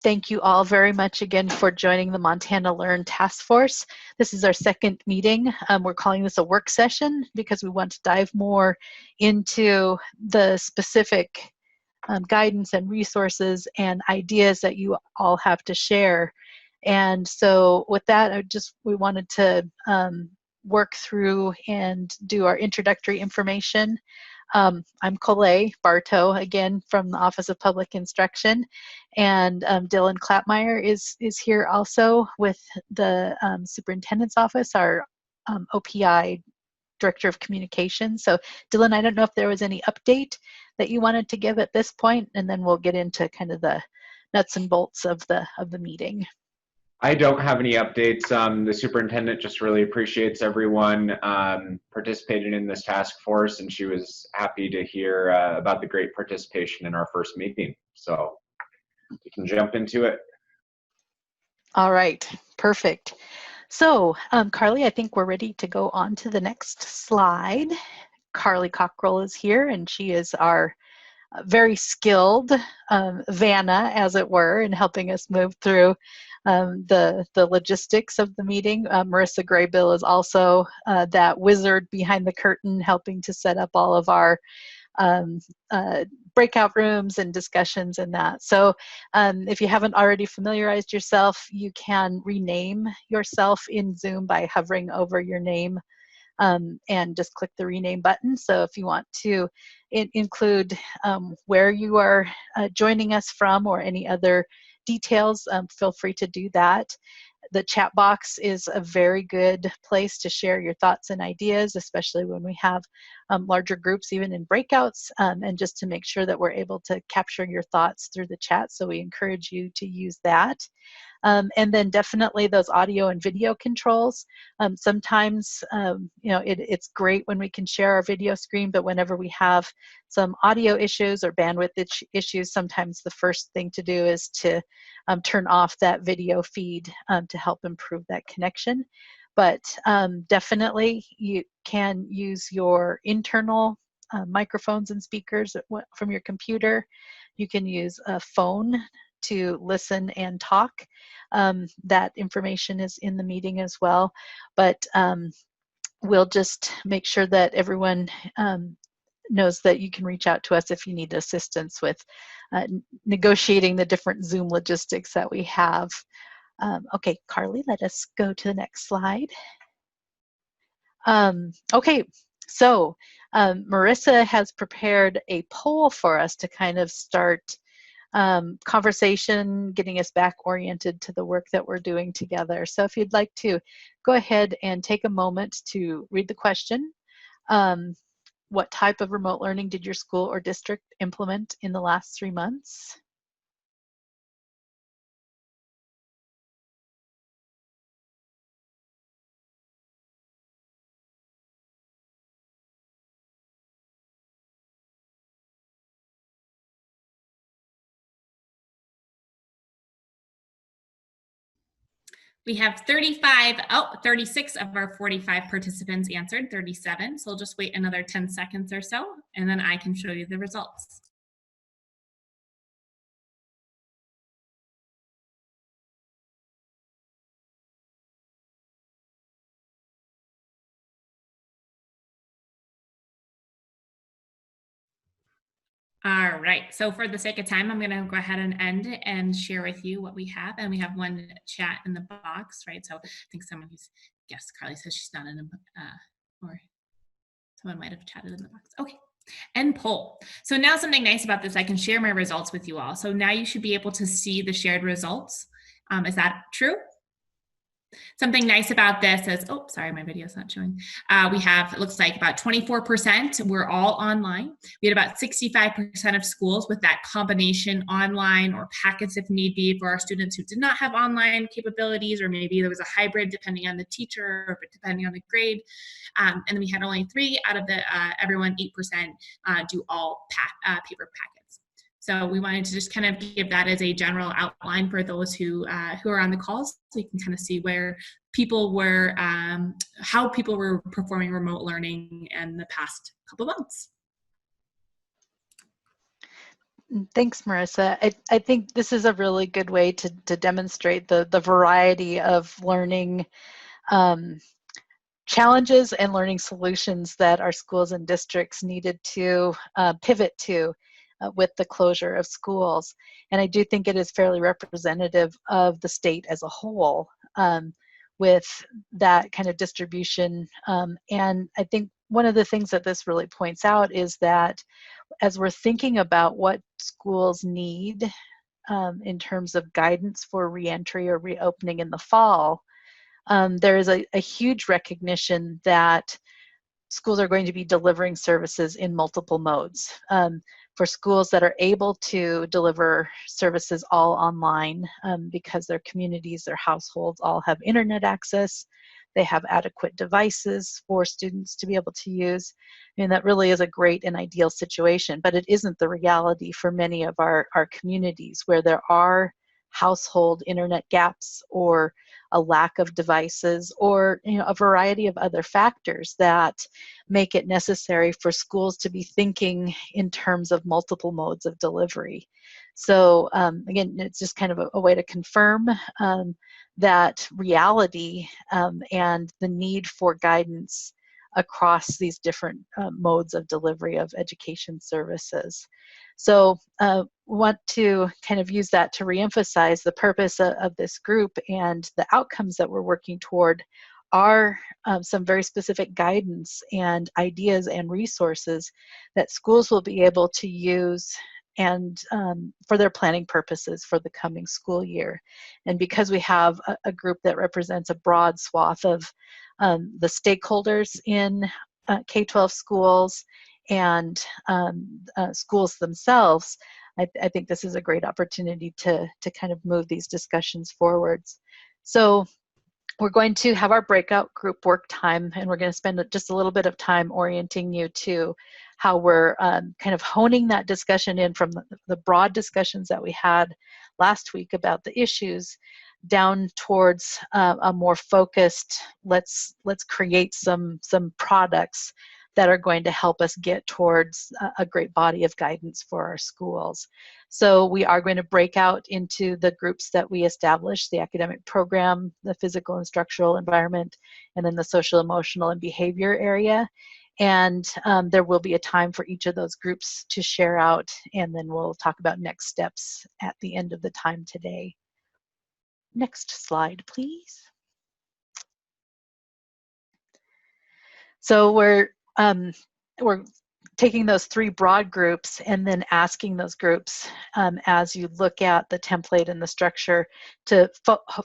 Thank you all very much again for joining the Montana Learn Task Force. This is our second meeting. We're calling this a work session because we want to dive more into the specific guidance and resources and ideas that you all have to share. And so with that, we wanted to work through and do our introductory information. I'm Colette Bartow, again from the Office of Public Instruction, and Dylan Clapmeyer is here also with the Superintendent's Office, our OPI Director of Communications. So Dylan, I don't know if there was any update that you wanted to give at this point, and then we'll get into kind of the nuts and bolts of the meeting. I don't have any updates. The superintendent just really appreciates everyone participating in this task force, and she was happy to hear about the great participation in our first meeting. So we can jump into it. All right, perfect. So Carly, I think we're ready to go on to the next slide. Carly Cockrell is here, and she is our very skilled Vanna, as it were, in helping us move through the logistics of the meeting. Marissa Graybill is also that wizard behind the curtain, helping to set up all of our breakout rooms and discussions and that. So if you haven't already familiarized yourself, you can rename yourself in Zoom by hovering over your name and just click the rename button. So if you want to include where you are joining us from or any other details, feel free to do that. The chat box is a very good place to share your thoughts and ideas, especially when we have larger groups, even in breakouts, and just to make sure that we're able to capture your thoughts through the chat. So we encourage you to use that. And then definitely those audio and video controls. Sometimes, it's great when we can share our video screen, but whenever we have some audio issues or bandwidth issues, sometimes the first thing to do is to turn off that video feed to help improve that connection. But definitely you can use your internal microphones and speakers from your computer. You can use a phone to listen and talk. That information is in the meeting as well, but we'll just make sure that everyone knows that you can reach out to us if you need assistance with negotiating the different Zoom logistics that we have. Okay, Carly, let us go to the next slide. Okay, so Marissa has prepared a poll for us to kind of start conversation, getting us back oriented to the work that we're doing together. So if you'd like to go ahead and take a moment to read the question. What type of remote learning did your school or district implement in the last 3 months? We have 36 of our 45 participants answered, 37. So we'll just wait another 10 seconds or so, and then I can show you the results. All right, so for the sake of time, I'm going to go ahead and end and share with you what we have. And we have one chat in the box, right? So I think someone who's, yes, Carly says she's not in a, or someone might have chatted in the box. Okay, and poll. So now something nice about this, I can share my results with you all. So now you should be able to see the shared results. Is that true? Something nice about this is, oh, sorry, my video's not showing. We have, it looks like about 24% were all online. We had about 65% of schools with that combination online or packets if need be for our students who did not have online capabilities, or maybe there was a hybrid depending on the teacher or depending on the grade. And then we had only 3 out of the everyone, 8% do all paper packets. So we wanted to just kind of give that as a general outline for those who are on the calls, so you can kind of see where people were, how people were performing remote learning in the past couple of months. Thanks, Marissa. I think this is a really good way to demonstrate the variety of learning challenges and learning solutions that our schools and districts needed to pivot to with the closure of schools. And I do think it is fairly representative of the state as a whole with that kind of distribution. And I think one of the things that this really points out is that as we're thinking about what schools need in terms of guidance for reentry or reopening in the fall, there is a huge recognition that schools are going to be delivering services in multiple modes. For schools that are able to deliver services all online because their communities, their households all have internet access, they have adequate devices for students to be able to use. I mean, that really is a great and ideal situation, but it isn't the reality for many of our communities where there are household internet gaps or a lack of devices or a variety of other factors that make it necessary for schools to be thinking in terms of multiple modes of delivery. So again, it's just kind of a way to confirm that reality and the need for guidance across these different modes of delivery of education services. So want to kind of use that to reemphasize the purpose of this group, and the outcomes that we're working toward are some very specific guidance and ideas and resources that schools will be able to use and for their planning purposes for the coming school year. And because we have a group that represents a broad swath of the stakeholders in K-12 schools and schools themselves, I think this is a great opportunity to kind of move these discussions forwards. So we're going to have our breakout group work time, and we're going to spend just a little bit of time orienting you to how we're kind of honing that discussion in from the broad discussions that we had last week about the issues down towards a more focused, let's create some products that are going to help us get towards a great body of guidance for our schools. So we are going to break out into the groups that we established: the academic program, the physical and structural environment, and then the social, emotional, and behavior area. And there will be a time for each of those groups to share out, and then we'll talk about next steps at the end of the time today. Next slide, please. So we're taking those three broad groups and then asking those groups as you look at the template and the structure to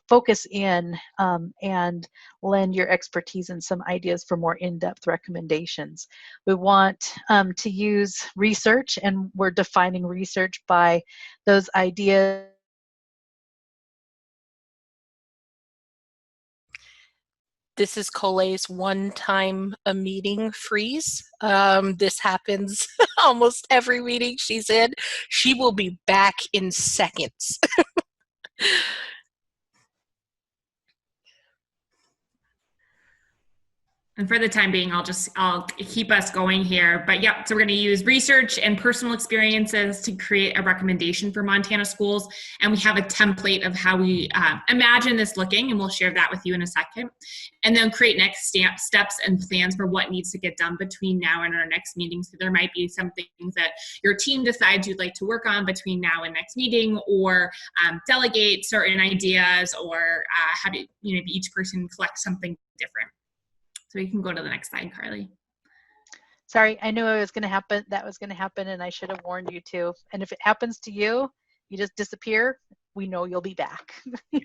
focus in and lend your expertise and some ideas for more in-depth recommendations. We want to use research, and we're defining research by those ideas. This is Cole's one-time a meeting freeze. This happens almost every meeting she's in. She will be back in seconds. And for the time being, I'll keep us going here. But yeah, so we're going to use research and personal experiences to create a recommendation for Montana schools. And we have a template of how we imagine this looking, and we'll share that with you in a second. And then create next steps and plans for what needs to get done between now and our next meeting. So there might be some things that your team decides you'd like to work on between now and next meeting, or delegate certain ideas, or have each person collect something different. So we can go to the next slide, Carly. Sorry, I knew it was going to happen. That was going to happen, and I should have warned you too. And if it happens to you, you just disappear. We know you'll be back. Yes.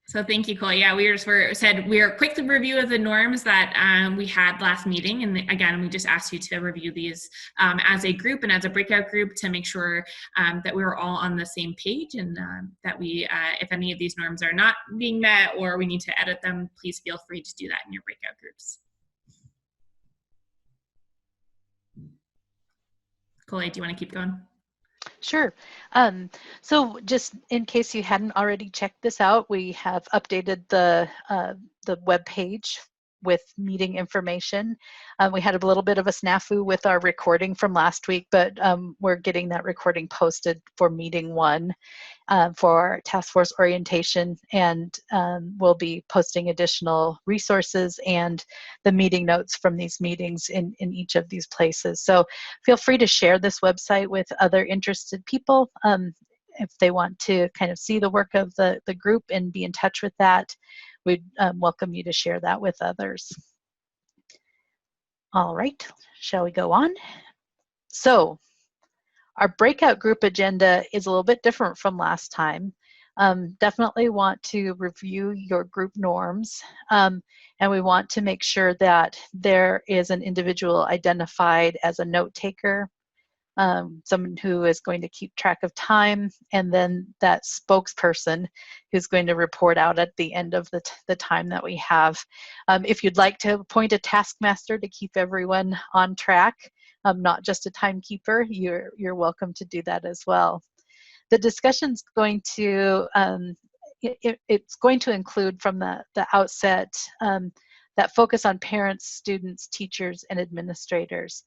So thank you, Cole. Yeah, we are quick to review of the norms that we had last meeting. And again, we just asked you to review these as a group and as a breakout group to make sure that we were all on the same page, and that we, if any of these norms are not being met or we need to edit them, please feel free to do that in your breakout groups. Cole, do you want to keep going? Sure. So just in case you hadn't already checked this out, we have updated the web page with meeting information. We had a little bit of a snafu with our recording from last week, but we're getting that recording posted for meeting 1 for task force orientation, and we'll be posting additional resources and the meeting notes from these meetings in each of these places. So feel free to share this website with other interested people. If they want to kind of see the work of the group and be in touch with that, we'd welcome you to share that with others. All right, shall we go on? So our breakout group agenda is a little bit different from last time. Definitely want to review your group norms, and we want to make sure that there is an individual identified as a note taker, someone who is going to keep track of time, and then that spokesperson who's going to report out at the end of the time that we have. If you'd like to appoint a taskmaster to keep everyone on track, not just a timekeeper, you're welcome to do that as well. The discussion's going to, it's going to include from the outset that focus on parents, students, teachers, and administrators.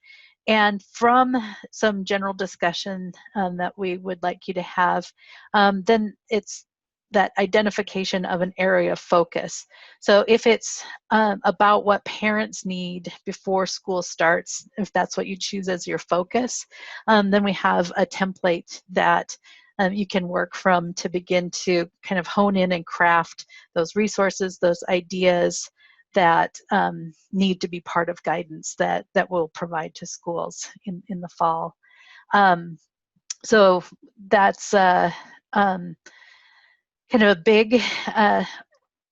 And from some general discussion that we would like you to have, then it's that identification of an area of focus. So if it's about what parents need before school starts, if that's what you choose as your focus, then we have a template that you can work from to begin to kind of hone in and craft those resources, those ideas that need to be part of guidance that we'll provide to schools in the fall. So that's kind of a big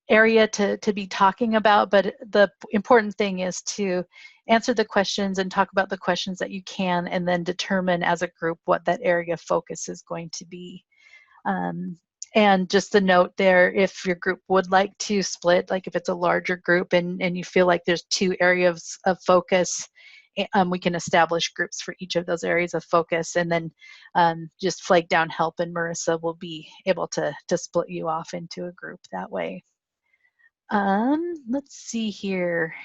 area to be talking about, but the important thing is to answer the questions and talk about the questions that you can, and then determine as a group what that area of focus is going to be. And just a note there, if your group would like to split, like if it's a larger group and you feel like there's 2 areas of focus, we can establish groups for each of those areas of focus, and then just flag down help, and Marissa will be able to split you off into a group that way. Let's see here.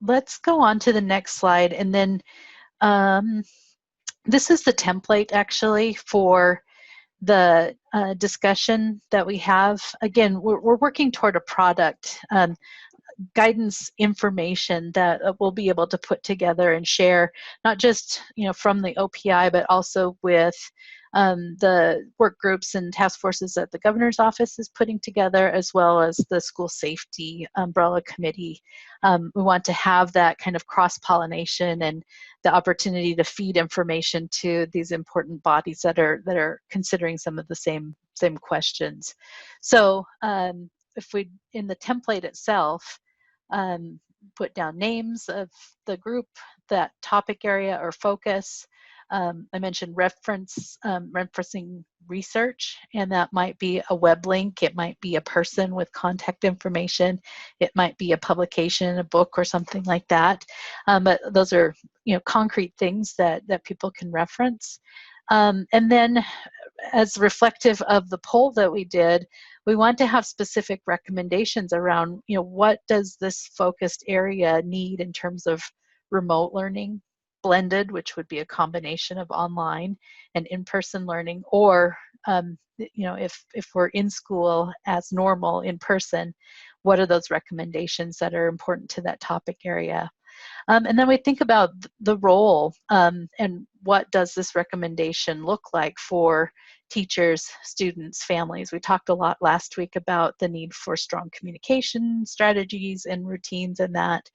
Let's go on to the next slide, and then this is the template actually for the discussion that we have. Again, we're working toward a product, guidance information that we'll be able to put together and share, not just from the OPI, but also with the work groups and task forces that the governor's office is putting together, as well as the school safety umbrella committee. We want to have that kind of cross-pollination and the opportunity to feed information to these important bodies that are considering some of the same questions. So if we, in the template itself, put down names of the group, that topic area or focus. I mentioned referencing research, and that might be a web link, it might be a person with contact information, it might be a publication, a book, or something like that. But those are concrete things that people can reference. And then, as reflective of the poll that we did, we want to have specific recommendations around, what does this focused area need in terms of remote learning, blended, which would be a combination of online and in-person learning, or if we're in school as normal in person, what are those recommendations that are important to that topic area? And then we think about the role and what does this recommendation look like for teachers, students, families. We talked a lot last week about the need for strong communication strategies and routines, and that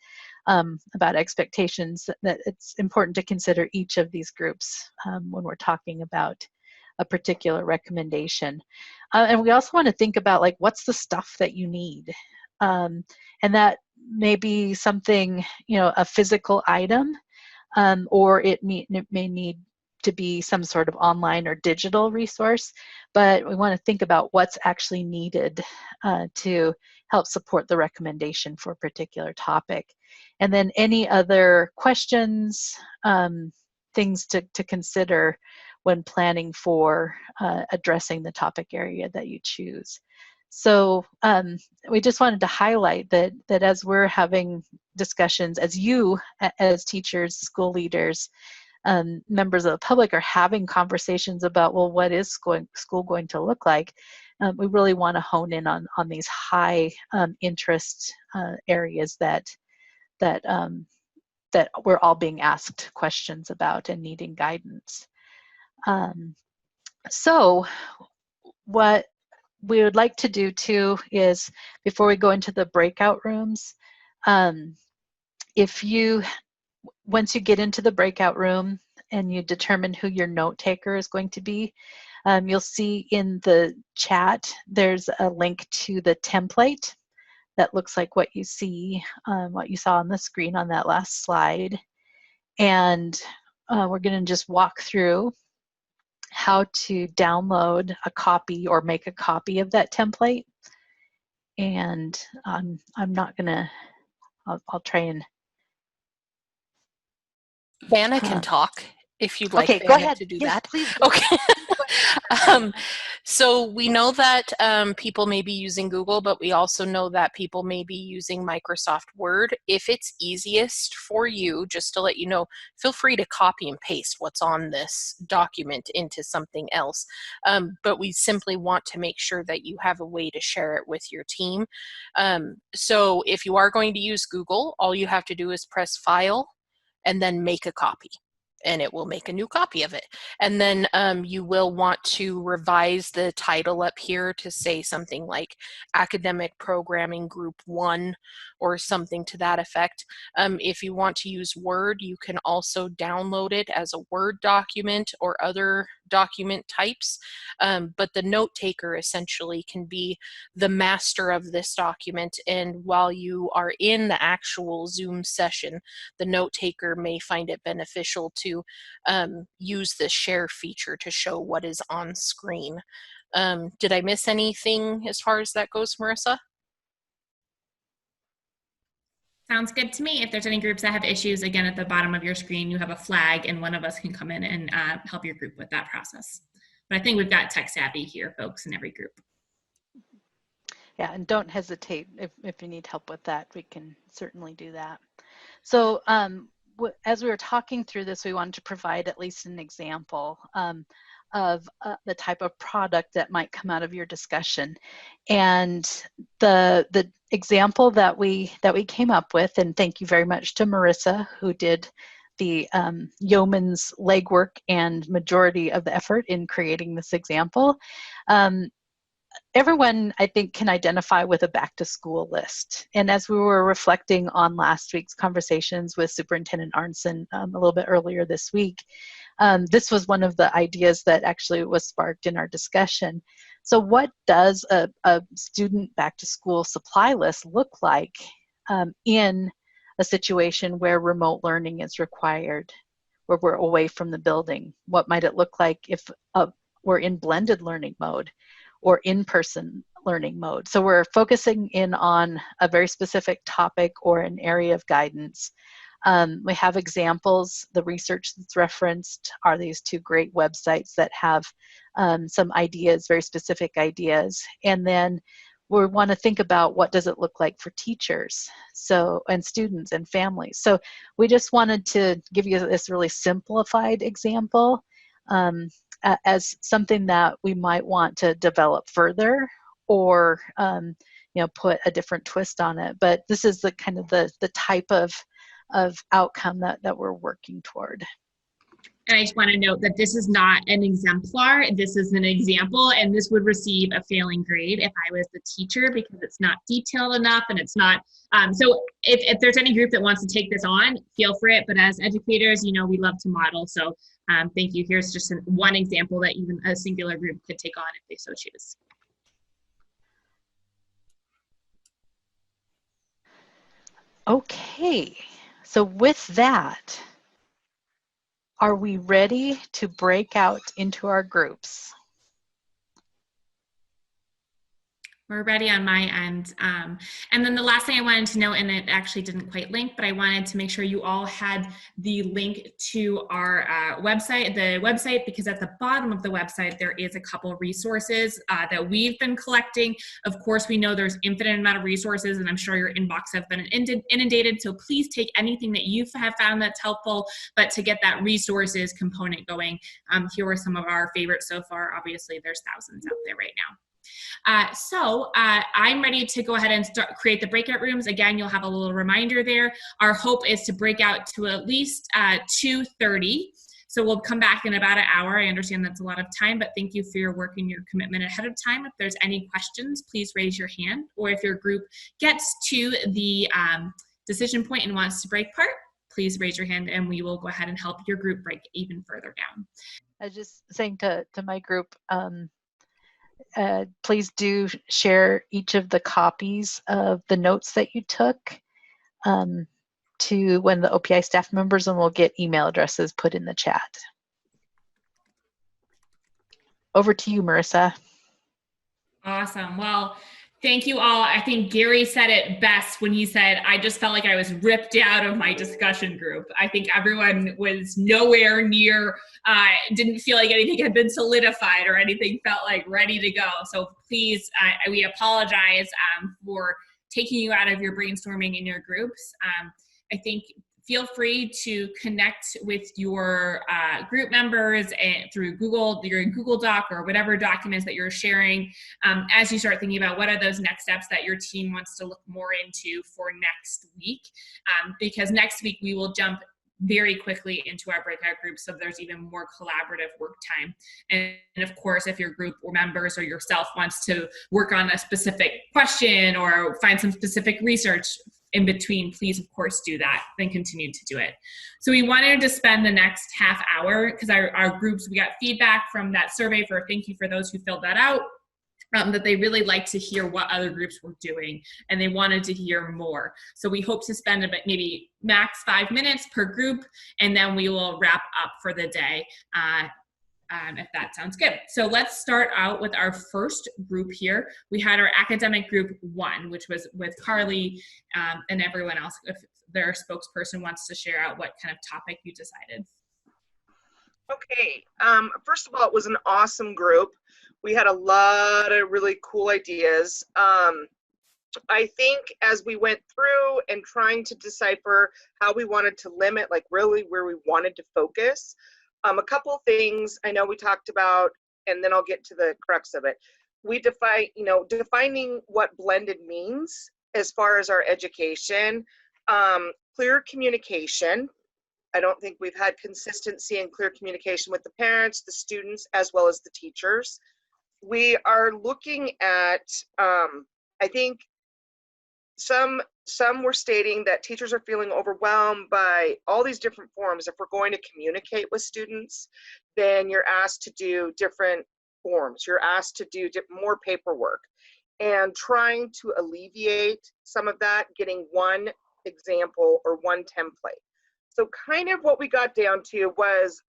about expectations, that it's important to consider each of these groups when we're talking about a particular recommendation. And we also want to think about, like, what's the stuff that you need? And that may be something, a physical item, or it may need to be some sort of online or digital resource, but we want to think about what's actually needed to help support the recommendation for a particular topic. And then any other questions, things to consider when planning for addressing the topic area that you choose. So we just wanted to highlight that as we're having discussions, as you, as teachers, school leaders, members of the public are having conversations about, well, what is school going to look like? We really want to hone in on these high interest areas that we're all being asked questions about and needing guidance. So what we would like to do too is, before we go into the breakout rooms, once you get into the breakout room and you determine who your note taker is going to be, you'll see in the chat there's a link to the template that looks like what you see, what you saw on the screen on that last slide. And we're going to just walk through how to download a copy or make a copy of that template. And I'm not going to, I'll try and. Vanna can talk if you'd like Okay, go Vanna ahead. to do Yes, that. please. Okay. So we know that people may be using Google, but we also know that people may be using Microsoft Word. If it's easiest for you, just to let you know, feel free to copy and paste what's on this document into something else. But we simply want to make sure that you have a way to share it with your team. So if you are going to use Google, all you have to do is press File and then make a copy, and it will make a new copy of it. And then you will want to revise the title up here to say something like Academic Programming Group 1 or something to that effect. If you want to use Word, you can also download it as a Word document or other document types. But the note taker essentially can be the master of this document. And while you are in the actual Zoom session, the note taker may find it beneficial to use the share feature to show what is on screen. Did I miss anything as far as that goes, Marissa? Sounds good to me. If there's any groups that have issues, again, at the bottom of your screen, you have a flag and one of us can come in and help your group with that process. But I think we've got tech savvy here, folks, in every group. Yeah, and don't hesitate if you need help with that, we can certainly do that. So as we were talking through this, we wanted to provide at least an example of the type of product that might come out of your discussion. And the example that we came up with, and thank you very much to Marissa, who did the yeoman's legwork and majority of the effort in creating this example. Everyone, I think, can identify with a back to school list. And as we were reflecting on last week's conversations with Superintendent Arnson a little bit earlier this week, this was one of the ideas that actually was sparked in our discussion. So what does a student back to school supply list look like in a situation where remote learning is required, where we're away from the building? What might it look like if we're in blended learning mode or in-person learning mode? So we're focusing in on a very specific topic or an area of guidance. We have examples. The research that's referenced are these two great websites that have some ideas, very specific ideas. And then we want to think about what does it look like for teachers, and students and families. So we just wanted to give you this really simplified example as something that we might want to develop further, or put a different twist on it. But this is the kind of the type of outcome that we're working toward. And I just want to note that this is not an exemplar. This is an example, and this would receive a failing grade if I was the teacher, because it's not detailed enough and it's not. So if there's any group that wants to take this on, feel for it. But as educators, we love to model. So thank you. Here's just one example that even a singular group could take on if they so choose. Okay, so with that, are we ready to break out into our groups? We're ready on my end. And then the last thing I wanted to note, and it actually didn't quite link, but I wanted to make sure you all had the link to our website, because at the bottom of the website, there is a couple of resources that we've been collecting. Of course, we know there's infinite amount of resources, and I'm sure your inbox have been inundated. So please take anything that you have found that's helpful, but to get that resources component going, here are some of our favorites so far. Obviously, there's thousands out there right now. I'm ready to go ahead and create the breakout rooms. Again, you'll have a little reminder there. Our hope is to break out to at least 2:30. So we'll come back in about an hour. I understand that's a lot of time, but thank you for your work and your commitment ahead of time. If there's any questions, please raise your hand. Or if your group gets to the decision point and wants to break part, please raise your hand and we will go ahead and help your group break even further down. I was just saying to my group, please do share each of the copies of the notes that you took to one of the OPI staff members, and we'll get email addresses put in the chat. Over to you, Marissa. Awesome. Well, thank you all. I think Gary said it best when he said, I just felt like I was ripped out of my discussion group. I think everyone was nowhere near, didn't feel like anything had been solidified or anything felt like ready to go. So please, we apologize for taking you out of your brainstorming in your groups. I think feel free to connect with your group members through Google, your Google Doc or whatever documents that you're sharing as you start thinking about what are those next steps that your team wants to look more into for next week. Because next week we will jump very quickly into our breakout groups, so there's even more collaborative work time. And of course, if your group or members or yourself wants to work on a specific question or find some specific research in between, please of course do that and continue to do it. So we wanted to spend the next half hour, because our groups, we got feedback from that survey, thank you for those who filled that out, that they really liked to hear what other groups were doing and they wanted to hear more. So we hope to spend about maybe max 5 minutes per group, and then we will wrap up for the day. If that sounds good. So let's start out with our first group here. We had our academic group 1, which was with Carly and everyone else. If their spokesperson wants to share out what kind of topic you decided. Okay, first of all, it was an awesome group. We had a lot of really cool ideas. I think as we went through and trying to decipher how we wanted to limit, like really where we wanted to focus, a couple things I know we talked about, and then I'll get to the crux of it. We defining what blended means as far as our education, clear communication. I don't think we've had consistency and clear communication with the parents, the students, as well as the teachers. We are looking at, I think some were stating that teachers are feeling overwhelmed by all these different forms. If we're going to communicate with students, then you're asked to do different forms. You're asked to do more paperwork, and trying to alleviate some of that, getting one example or one template. So kind of what we got down to was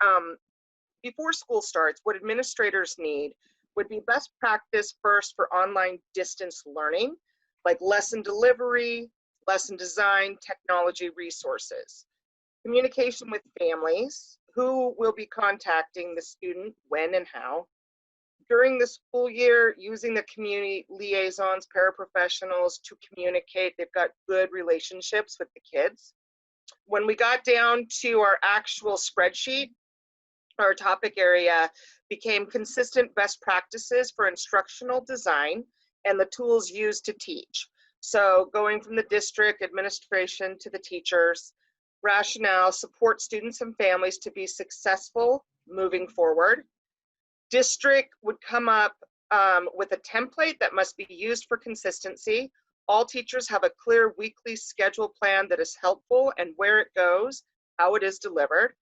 before school starts, what administrators need would be best practice first for online distance learning, like lesson delivery, lesson design, technology resources. Communication with families, who will be contacting the student, when and how. During the school year, using the community liaisons, paraprofessionals to communicate. They've got good relationships with the kids. When we got down to our actual spreadsheet, our topic area became consistent best practices for instructional design and the tools used to teach. So going from the district administration to the teachers, rationale, support students and families to be successful moving forward. District would come up with a template that must be used for consistency. All teachers have a clear weekly schedule plan that is helpful and where it goes, how it is delivered.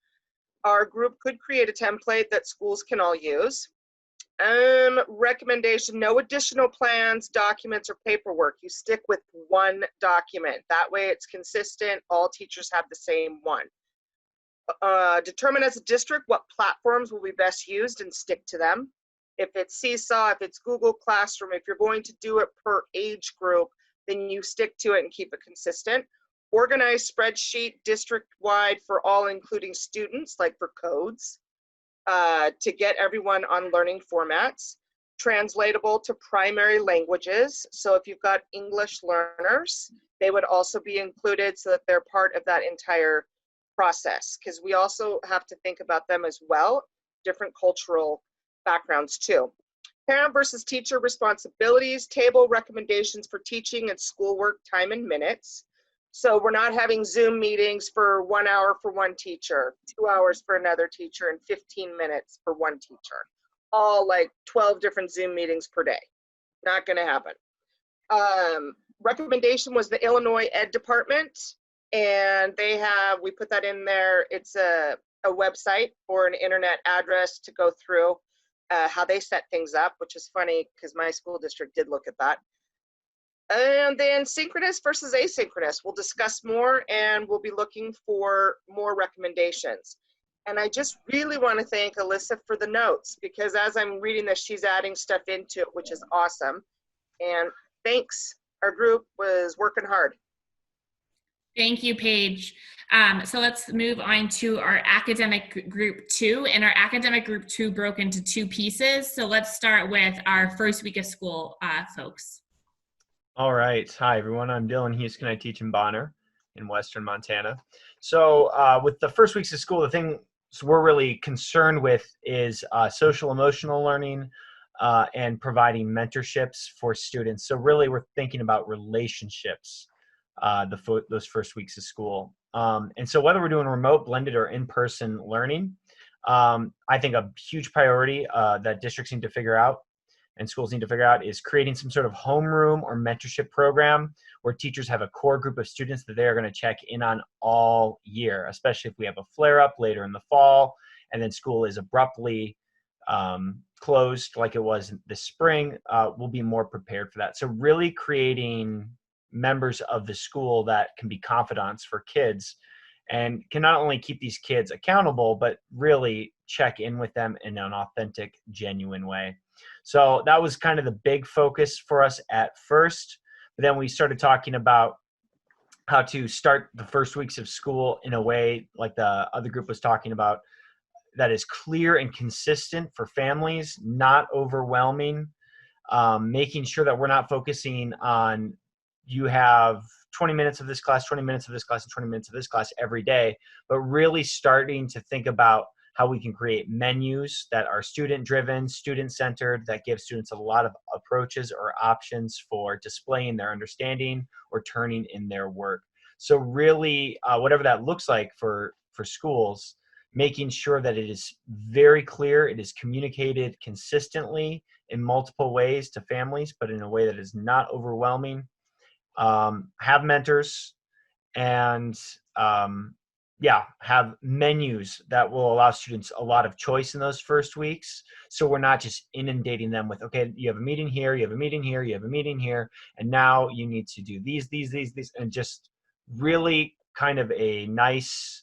Our group could create a template that schools can all use. Recommendation, no additional plans, documents, or paperwork. You stick with one document. That way it's consistent. All teachers have the same one. Determine as a district what platforms will be best used and stick to them. If it's Seesaw, if it's Google Classroom, if you're going to do it per age group, then you stick to it and keep it consistent. Organized spreadsheet district-wide for all, including students, like for codes, to get everyone on learning formats. Translatable to primary languages. So if you've got English learners, they would also be included so that they're part of that entire process, because we also have to think about them as well, different cultural backgrounds too. Parent versus teacher responsibilities table, recommendations for teaching and schoolwork time and minutes. So we're not having Zoom meetings for 1 hour for one teacher, 2 hours for another teacher, and 15 minutes for one teacher. All like 12 different Zoom meetings per day. Not going to happen. Recommendation was the Illinois Ed Department, and they have, we put that in there. It's a website or an internet address to go through how they set things up, which is funny because my school district did look at that. And then synchronous versus asynchronous. We'll discuss more, and we'll be looking for more recommendations. And I just really want to thank Alyssa for the notes, because as I'm reading this, she's adding stuff into it, which is awesome. And thanks. Our group was working hard. Thank you, Paige. So let's move on to our academic group 2, and our academic group 2 broke into 2 pieces. So let's start with our first week of school folks. All right. Hi, everyone. I'm Dylan Houston. I teach in Bonner in Western Montana. So with the first weeks of school, the thing we're really concerned with is social emotional learning and providing mentorships for students. So really we're thinking about relationships those first weeks of school. And so whether we're doing remote, blended, or in-person learning, I think a huge priority that districts need to figure out and schools need to figure out is creating some sort of homeroom or mentorship program where teachers have a core group of students that they are going to check in on all year, especially if we have a flare-up later in the fall and then school is abruptly closed like it was this spring. We'll be more prepared for that. So really creating members of the school that can be confidants for kids and can not only keep these kids accountable, but really check in with them in an authentic, genuine way. So that was kind of the big focus for us at first. But then we started talking about how to start the first weeks of school in a way like the other group was talking about that is clear and consistent for families, not overwhelming, making sure that we're not focusing on you have 20 minutes of this class, 20 minutes of this class, and 20 minutes of this class every day, but really starting to think about how we can create menus that are student-driven, student-centered, that give students a lot of approaches or options for displaying their understanding or turning in their work. So really, whatever that looks like for schools, making sure that it is very clear, it is communicated consistently in multiple ways to families, but in a way that is not overwhelming. Have mentors and have menus that will allow students a lot of choice in those first weeks. So we're not just inundating them with, okay, you have a meeting here, you have a meeting here, you have a meeting here, and now you need to do these, and just really kind of a nice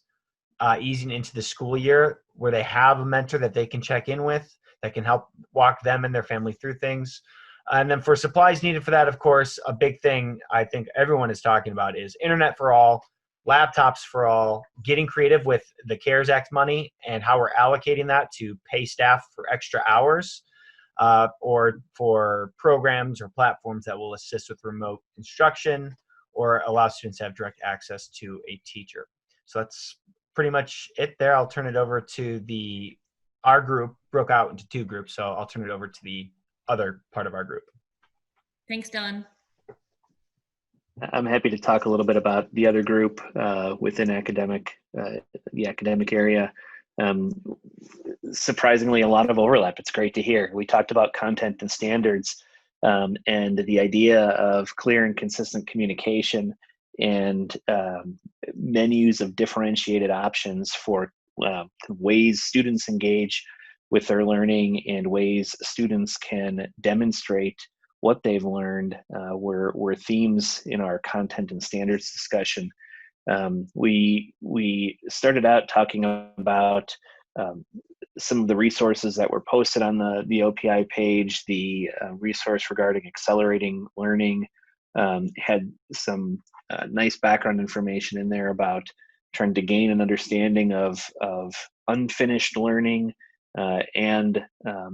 easing into the school year where they have a mentor that they can check in with that can help walk them and their family through things. And then for supplies needed for that, of course, a big thing I think everyone is talking about is internet for all, laptops for all, getting creative with the CARES Act money and how we're allocating that to pay staff for extra hours or for programs or platforms that will assist with remote instruction or allow students to have direct access to a teacher. So that's pretty much it there. I'll turn it over to our group broke out into 2 groups. So I'll turn it over to the other part of our group. Thanks, Dylan. I'm happy to talk a little bit about the other group within the academic area. Surprisingly, a lot of overlap. It's great to hear. We talked about content and standards and the idea of clear and consistent communication and menus of differentiated options for ways students engage with their learning and ways students can demonstrate what they've learned were themes in our content and standards discussion. We started out talking about some of the resources that were posted on the OPI page, the resource regarding accelerating learning, had some nice background information in there about trying to gain an understanding of unfinished learning and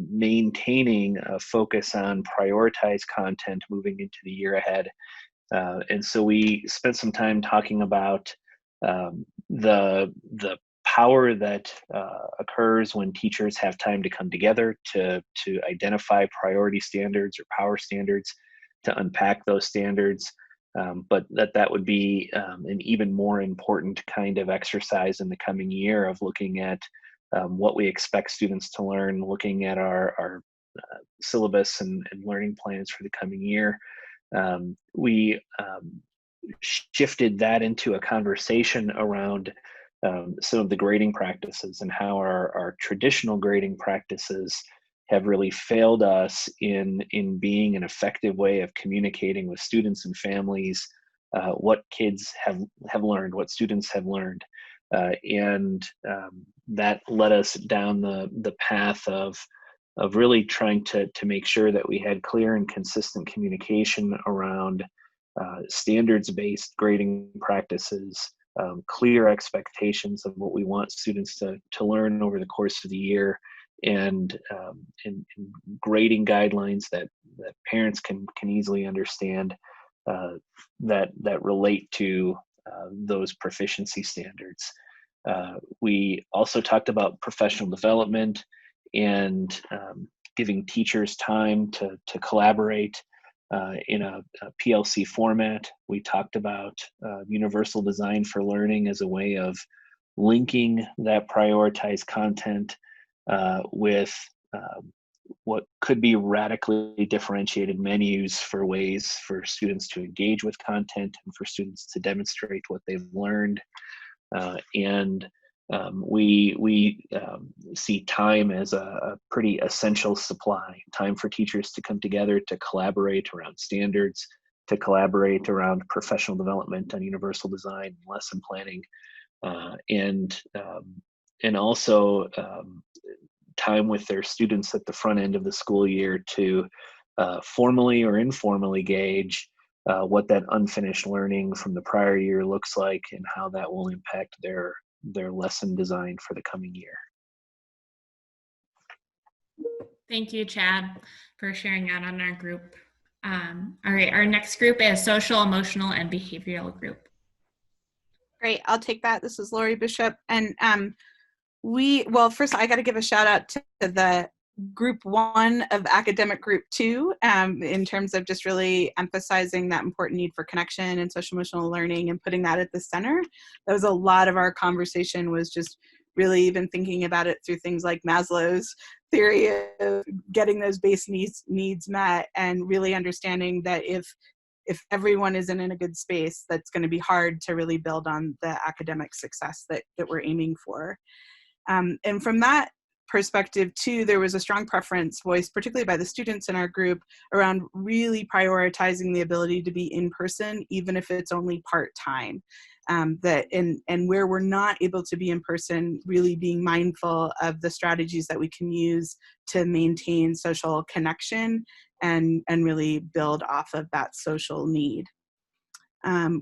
maintaining a focus on prioritized content moving into the year ahead. And so we spent some time talking about the power that occurs when teachers have time to come together to identify priority standards or power standards, to unpack those standards, but that would be an even more important kind of exercise in the coming year of looking at what we expect students to learn, looking at our syllabus and learning plans for the coming year. We shifted that into a conversation around some of the grading practices and how our traditional grading practices have really failed us in being an effective way of communicating with students and families what kids have learned, what students have learned. And that led us down the path of really trying to make sure that we had clear and consistent communication around standards-based grading practices, clear expectations of what we want students to learn over the course of the year, and grading guidelines that parents can easily understand that relate to those proficiency standards. We also talked about professional development and giving teachers time to collaborate in a PLC format. We talked about universal design for learning as a way of linking that prioritized content with what could be radically differentiated menus for ways for students to engage with content and for students to demonstrate what they've learned. We see time as a pretty essential supply, time for teachers to come together to collaborate around standards, to collaborate around professional development on universal design, lesson planning, and also time with their students at the front end of the school year to formally or informally gauge what that unfinished learning from the prior year looks like and how that will impact their lesson design for the coming year. Thank you, Chad, for sharing out on our group. All right, our next group is social, emotional, and behavioral group. Great, I'll take that. This is Lori Bishop. And well, first I got to give a shout out to the group 1 of academic group 2 in terms of just really emphasizing that important need for connection and social emotional learning and putting that at the center. That was a lot of our conversation, was just really even thinking about it through things like Maslow's theory of getting those base needs met, and really understanding that if everyone isn't in a good space, that's going to be hard to really build on the academic success that we're aiming for. And from that perspective too, there was a strong preference voiced, particularly by the students in our group, around really prioritizing the ability to be in person, even if it's only part-time. And where we're not able to be in person, really being mindful of the strategies that we can use to maintain social connection and really build off of that social need.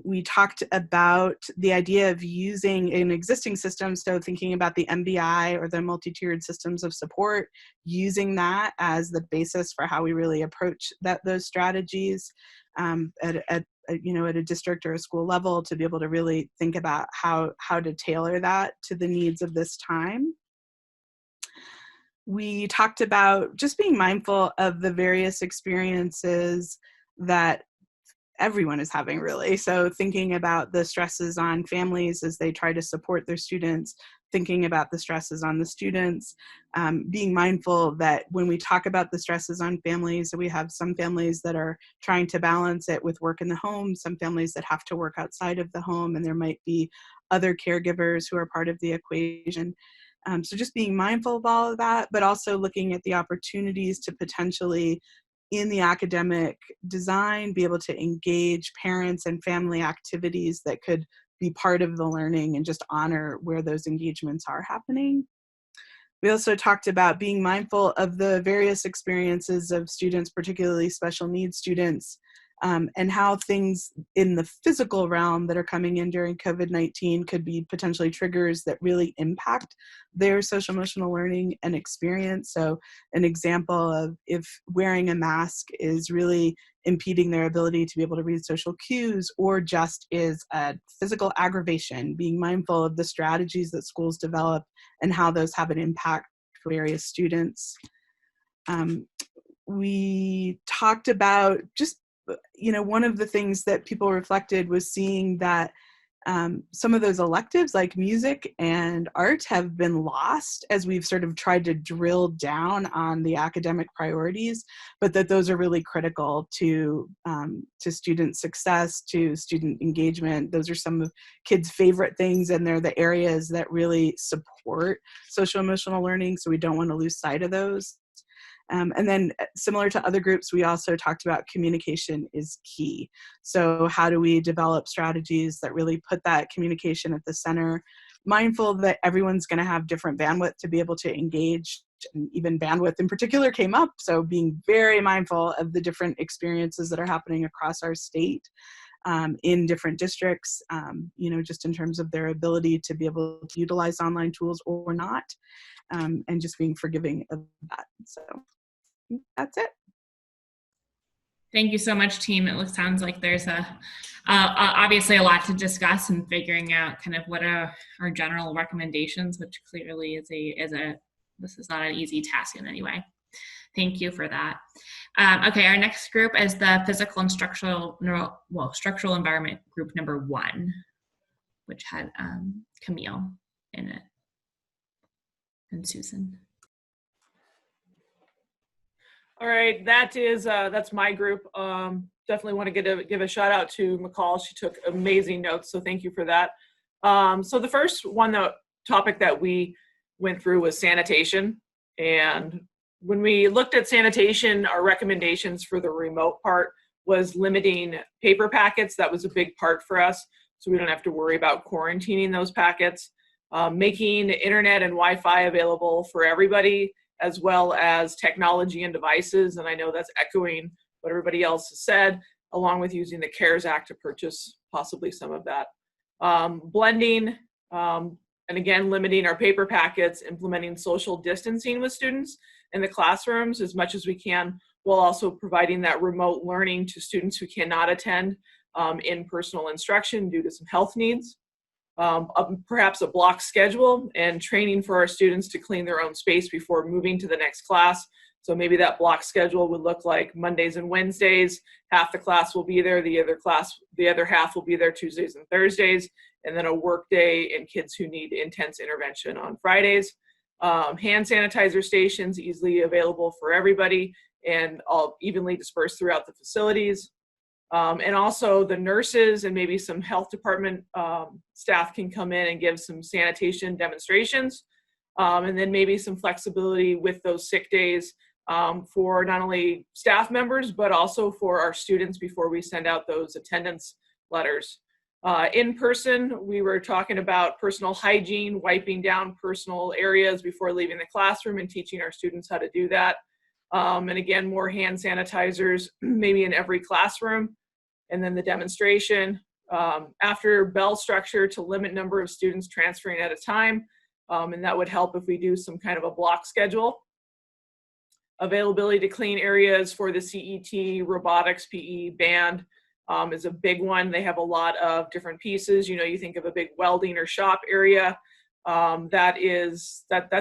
We talked about the idea of using an existing system, so thinking about the MBI or the multi-tiered systems of support, using that as the basis for how we really approach those strategies at a district or a school level, to be able to really think about how to tailor that to the needs of this time. We talked about just being mindful of the various experiences that everyone is having, really. So thinking about the stresses on families as they try to support their students, thinking about the stresses on the students, being mindful that when we talk about the stresses on families, we have some families that are trying to balance it with work in the home, some families that have to work outside of the home, and there might be other caregivers who are part of the equation. So just being mindful of all of that, but also looking at the opportunities to potentially, in the academic design, be able to engage parents and family activities that could be part of the learning and just honor where those engagements are happening. We also talked about being mindful of the various experiences of students, particularly special needs students, and how things in the physical realm that are coming in during COVID-19 could be potentially triggers that really impact their social emotional learning and experience. So an example of if wearing a mask is really impeding their ability to be able to read social cues, or just is a physical aggravation, being mindful of the strategies that schools develop and how those have an impact for various students. We talked about just, one of the things that people reflected was seeing that some of those electives like music and art have been lost as we've sort of tried to drill down on the academic priorities, but that those are really critical to student success, to student engagement. Those are some of kids' favorite things, and they're the areas that really support social emotional learning, so we don't want to lose sight of those. And then similar to other groups, we also talked about communication is key. So how do we develop strategies that really put that communication at the center, mindful that everyone's going to have different bandwidth to be able to engage, and even bandwidth in particular came up. So being very mindful of the different experiences that are happening across our state. In different districts, just in terms of their ability to be able to utilize online tools or not, and just being forgiving of that. So that's it. Thank you so much, team. It sounds like there's obviously a lot to discuss and figuring out kind of what are our general recommendations, which clearly is this is not an easy task in any way. Thank you for that. Okay, our next group is the physical and structural environment group number 1, which had Camille in it and Susan. All right, that's my group. Definitely want to give a shout out to McCall. She took amazing notes, so thank you for that. So the first topic that we went through was sanitation. And when we looked at sanitation, our recommendations for the remote part was limiting paper packets. That was a big part for us, so we don't have to worry about quarantining those packets. Making internet and Wi-Fi available for everybody, as well as technology and devices. And I know that's echoing what everybody else has said, along with using the CARES Act to purchase possibly some of that. Blending, and again, limiting our paper packets, implementing social distancing with students in the classrooms as much as we can, while also providing that remote learning to students who cannot attend in personal instruction due to some health needs. Perhaps a block schedule and training for our students to clean their own space before moving to the next class. So maybe that block schedule would look like Mondays and Wednesdays, half the class will be there, the other half will be there Tuesdays and Thursdays, and then a work day and kids who need intense intervention on Fridays. Hand sanitizer stations easily available for everybody and all evenly dispersed throughout the facilities. And also the nurses and maybe some health department staff can come in and give some sanitation demonstrations. And then maybe some flexibility with those sick days for not only staff members, but also for our students before we send out those attendance letters. In person, we were talking about personal hygiene, wiping down personal areas before leaving the classroom and teaching our students how to do that. And again, more hand sanitizers, maybe in every classroom. And then the demonstration, after bell structure to limit number of students transferring at a time. And that would help if we do some kind of a block schedule. Availability to clean areas for the CET, robotics, PE, band is a big one. They have a lot of different pieces. You think of a big welding or shop area. That's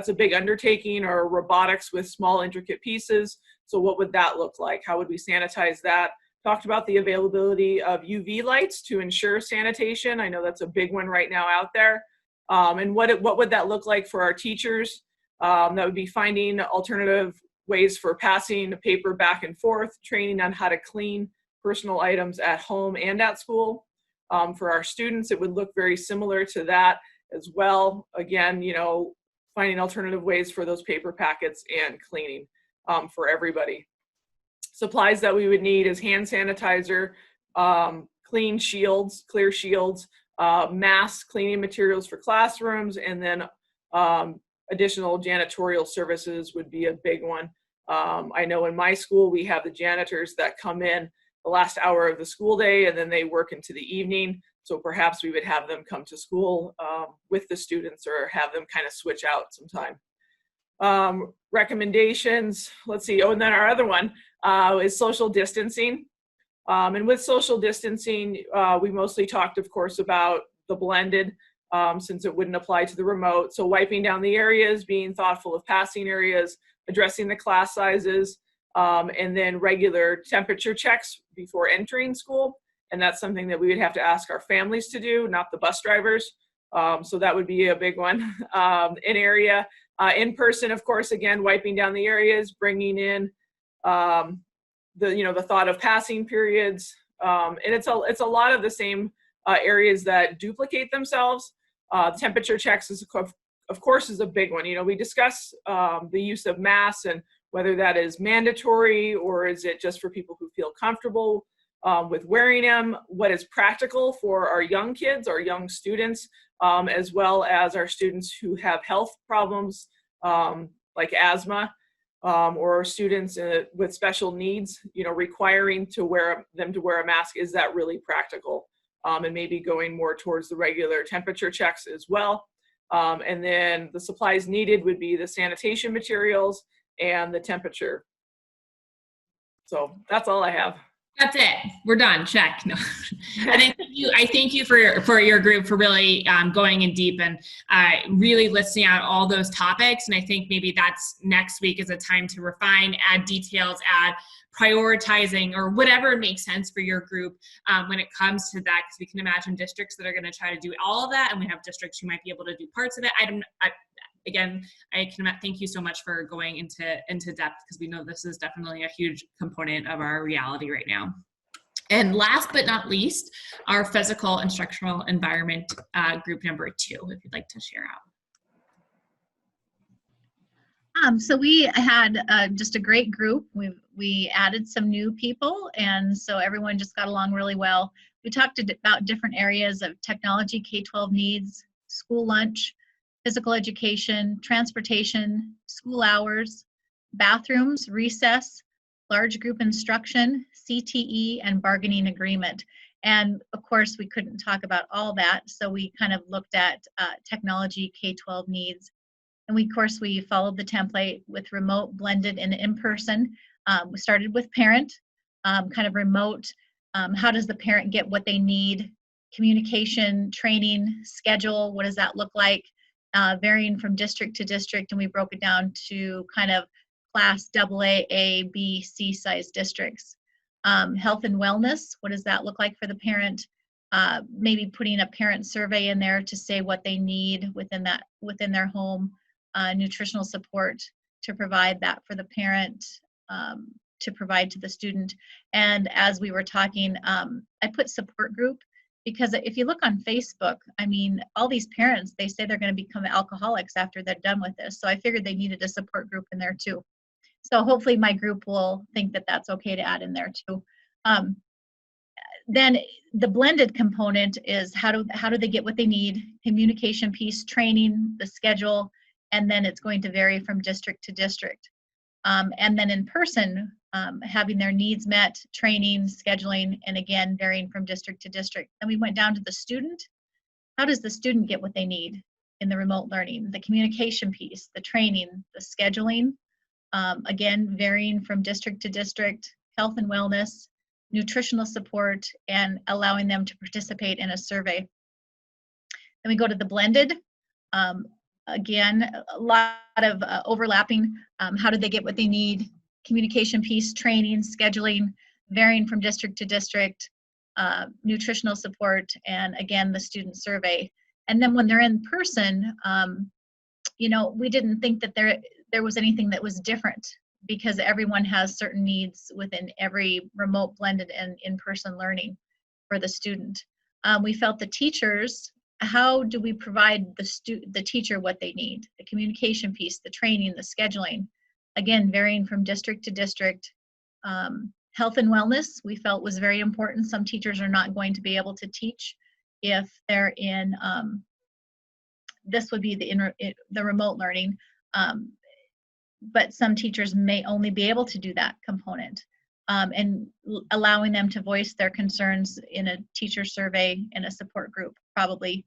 a big undertaking, or robotics with small intricate pieces. So what would that look like? How would we sanitize that? Talked about the availability of UV lights to ensure sanitation. I know that's a big one right now out there. And what would that look like for our teachers? That would be finding alternative ways for passing paper back and forth, training on how to clean personal items at home and at school. For our students, it would look very similar to that as well. Again, finding alternative ways for those paper packets and cleaning for everybody. Supplies that we would need is hand sanitizer, clear shields, masks, cleaning materials for classrooms, and then additional janitorial services would be a big one. I know in my school, we have the janitors that come in the last hour of the school day and then they work into the evening. So perhaps we would have them come to school with the students or have them kind of switch out sometime. Recommendations, let's see. Oh, and then our other one is social distancing. And with social distancing, we mostly talked, of course, about the blended, since it wouldn't apply to the remote. So wiping down the areas, being thoughtful of passing areas, addressing the class sizes, and then regular temperature checks before entering school. And that's something that we would have to ask our families to do, not the bus drivers. So that would be a big one. In person, of course, again, wiping down the areas, bringing in the thought of passing periods. And it's a lot of the same areas that duplicate themselves. Temperature checks is, of course, is a big one. We discuss the use of masks and whether that is mandatory or is it just for people who feel comfortable with wearing them, what is practical for our young kids, our young students, as well as our students who have health problems like asthma, or students with special needs, requiring them to wear a mask. Is that really practical? And maybe going more towards the regular temperature checks as well. And then the supplies needed would be the sanitation materials and the temperature. So that's all I have. That's it. We're done. Check. No. I thank you for your group for really going in deep and really listing out all those topics. And I think maybe that's next week is a time to refine, add details, add prioritizing, or whatever makes sense for your group when it comes to that. Because we can imagine districts that are going to try to do all of that, and we have districts who might be able to do parts of it. Again, I can thank you so much for going into depth, because we know this is definitely a huge component of our reality right now. And last but not least, our physical instructional environment group number 2, if you'd like to share out. So we had just a great group. We added some new people, and so everyone just got along really well. We talked about different areas of technology, K-12 needs, school lunch, physical education, transportation, school hours, bathrooms, recess, large group instruction, CTE, and bargaining agreement. And of course, we couldn't talk about all that, so we kind of looked at technology, K-12 needs. And of course, we followed the template with remote, blended, and in-person. We started with parent, kind of remote. How does the parent get what they need? Communication, training, schedule, what does that look like? Varying from district to district, and we broke it down to kind of class AA, A, B, C size districts. Health and wellness, what does that look like for the parent? Maybe putting a parent survey in there to say what they need within their home. Nutritional support to provide that for the parent, to provide to the student. And as we were talking, I put support group, because if you look on Facebook, I mean, all these parents, they say they're going to become alcoholics after they're done with this. So I figured they needed a support group in there too. So hopefully my group will think that that's okay to add in there too. Then the blended component is how do they get what they need, communication piece, training, the schedule, and then it's going to vary from district to district. And then in person, having their needs met, training, scheduling, and again, varying from district to district. Then we went down to the student. How does the student get what they need in the remote learning? The communication piece, the training, the scheduling, again, varying from district to district, health and wellness, nutritional support, and allowing them to participate in a survey. Then we go to the blended. Again, a lot of overlapping. How do they get what they need? Communication piece, training, scheduling, varying from district to district, nutritional support, and again, the student survey. And then when they're in person, we didn't think that there was anything that was different, because everyone has certain needs within every remote, blended, and in-person learning for the student. We felt the teachers, how do we provide the teacher what they need? The communication piece, the training, the scheduling, again, varying from district to district. Health and wellness, we felt was very important. Some teachers are not going to be able to teach if they're in this would be the remote learning. But some teachers may only be able to do that component, and allowing them to voice their concerns in a teacher survey in a support group probably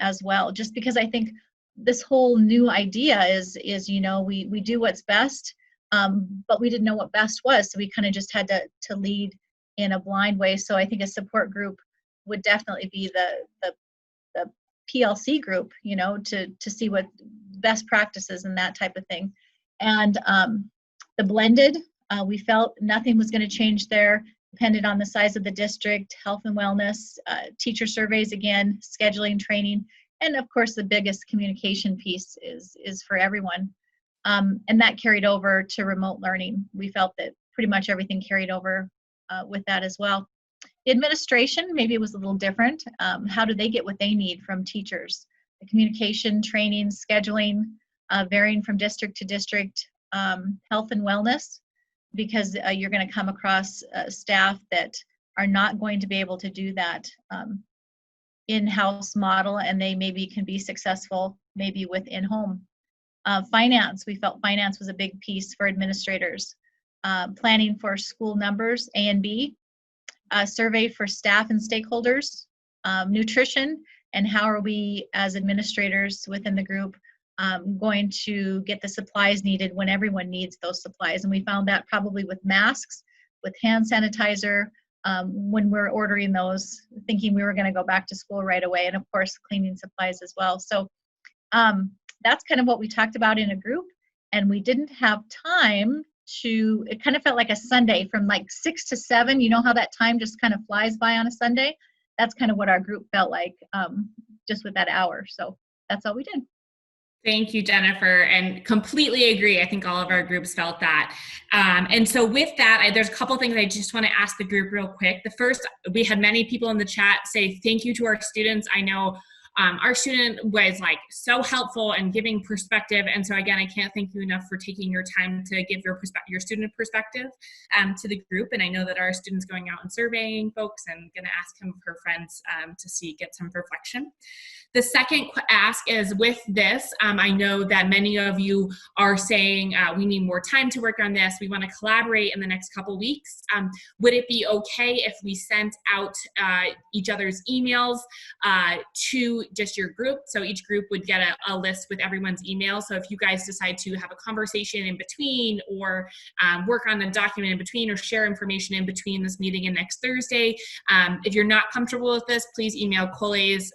as well. Just because I think this whole new idea is you know, we do what's best, but we didn't know what best was, so we kind of just had to lead in a blind way. So I think a support group would definitely be the PLC group, you know, to see what best practices and that type of thing. And the blended, we felt nothing was going to change there, depended on the size of the district, health and wellness, teacher surveys again, scheduling, training, and of course the biggest communication piece is for everyone. And that carried over to remote learning. We felt that pretty much everything carried over with that as well. The administration, maybe it was a little different. How do they get what they need from teachers? The communication, training, scheduling, varying from district to district, health and wellness, because you're going to come across staff that are not going to be able to do that in-house model, and they maybe can be successful maybe with in-home. Finance, we felt finance was a big piece for administrators. Planning for school numbers, A and B, survey for staff and stakeholders, nutrition, and how are we as administrators within the group going to get the supplies needed when everyone needs those supplies. And we found that probably with masks, with hand sanitizer, when we're ordering those, thinking we were going to go back to school right away, and of course cleaning supplies as well. So that's kind of what we talked about in a group, and we didn't have time to, it kind of felt like a Sunday from like 6 to 7. You know how that time just kind of flies by on a Sunday? That's kind of what our group felt like, just with that hour. So that's all we did. Thank you, Jennifer, and completely agree. I think all of our groups felt that. And so with that, there's a couple of things I just want to ask the group real quick. The first, we had many people in the chat say thank you to our students. I know our student was like so helpful and giving perspective. And so again, I can't thank you enough for taking your time to give your student perspective to the group. And I know that our students going out and surveying folks and going to ask some of her friends to get some reflection. The second ask is with this, I know that many of you are saying we need more time to work on this. We want to collaborate in the next couple weeks. Would it be okay if we sent out each other's emails to just your group? So each group would get a list with everyone's email. So if you guys decide to have a conversation in between, or work on a document in between, or share information in between this meeting and next Thursday, if you're not comfortable with this, please email Cole's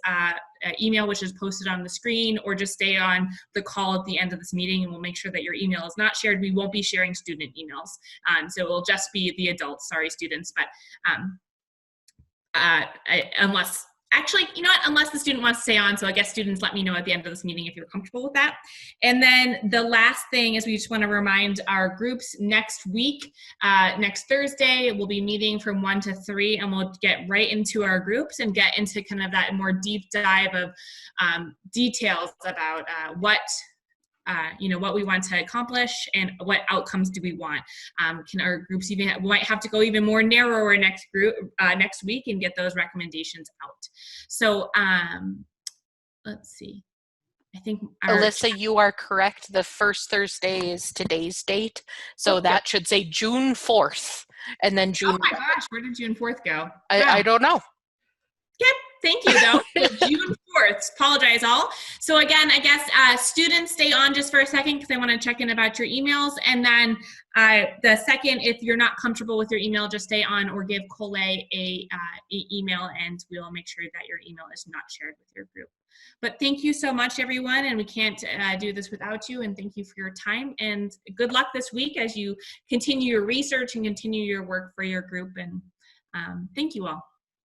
email, which is posted on the screen, or just stay on the call at the end of this meeting and we'll make sure that your email is not shared. We won't be sharing student emails. So it will just be the adults, sorry students, but unless, actually, you know what, unless the student wants to stay on. So I guess students, let me know at the end of this meeting if you're comfortable with that. And then the last thing is we just want to remind our groups next week, next Thursday, we'll be meeting from 1 to 3, and we'll get right into our groups and get into kind of that more deep dive of details about what we want to accomplish and what outcomes do we want. Can our groups even, we might have to go even more narrower next week and get those recommendations out. So let's see. I think Alyssa, you are correct. The first Thursday is today's date. So that should say June 4th. And then June. Oh my gosh, where did June 4th go? I don't know. Yep, thank you though. June 4th, apologize all. So again, I guess students stay on just for a second because I want to check in about your emails. And then the second, if you're not comfortable with your email, just stay on or give Cole a email and we'll make sure that your email is not shared with your group. But thank you so much, everyone. And we can't do this without you. And thank you for your time. And good luck this week as you continue your research and continue your work for your group. And thank you all.